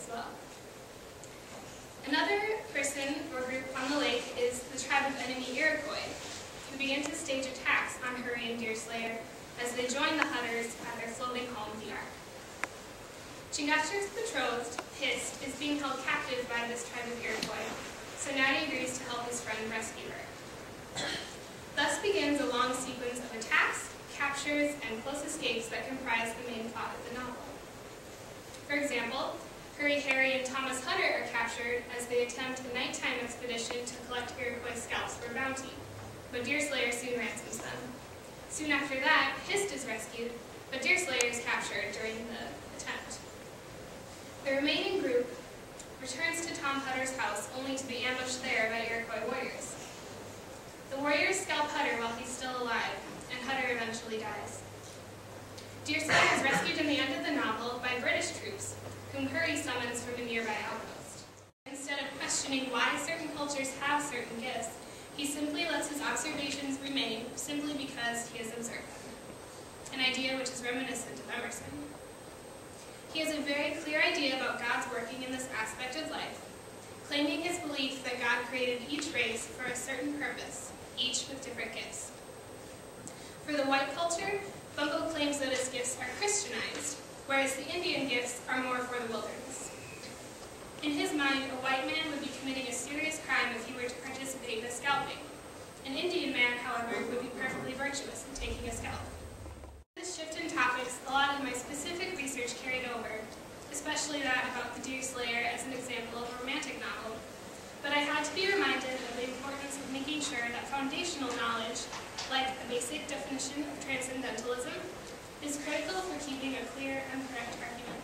as well. Another person or group on the lake is the tribe of enemy Iroquois, who began to stage attacks on Hurry and Deerslayer as they joined the Hunters at their floating home, the Ark. Chingachgook's betrothed, Hist, is being held captive by this tribe of Iroquois, so Natty agrees to help his friend rescue her. Thus begins a long sequence of attacks, captures, and close escapes that comprise the main plot of the novel. For example, Hurry, Harry, and Thomas Hunter are captured as they attempt a nighttime expedition to collect Iroquois scalps for bounty, but Deerslayer soon ransoms them. Soon after that, Hist is rescued, but Deerslayer is captured during the attempt. The remaining group returns to Tom Hutter's house only to be ambushed there by Iroquois warriors. The warriors scalp Hutter while he's still alive, and Hutter eventually dies. Deerslayer is rescued in the end of the novel by British troops, whom Hurry summons from a nearby outpost. Instead of questioning why certain cultures have certain gifts, he simply lets his observations remain simply because he has observed them, an idea which is reminiscent of Emerson. He has a very clear idea about God's working in this aspect of life, claiming his belief that God created each race for a certain purpose, each with different gifts. For the white culture, Bumppo claims that his gifts are Christianized, whereas the Indian gifts are more for the wilderness. In his mind, a white man would be committing a serious crime if he were to participate in a scalping. An Indian man, however, would be perfectly virtuous in taking a scalp. This shift in topics, a lot of my specific research carried over, especially that about the Deerslayer as an example of a romantic novel. But I had to be reminded of the importance of making sure that foundational knowledge, like a basic definition of Transcendentalism, is critical for keeping a clear and correct argument.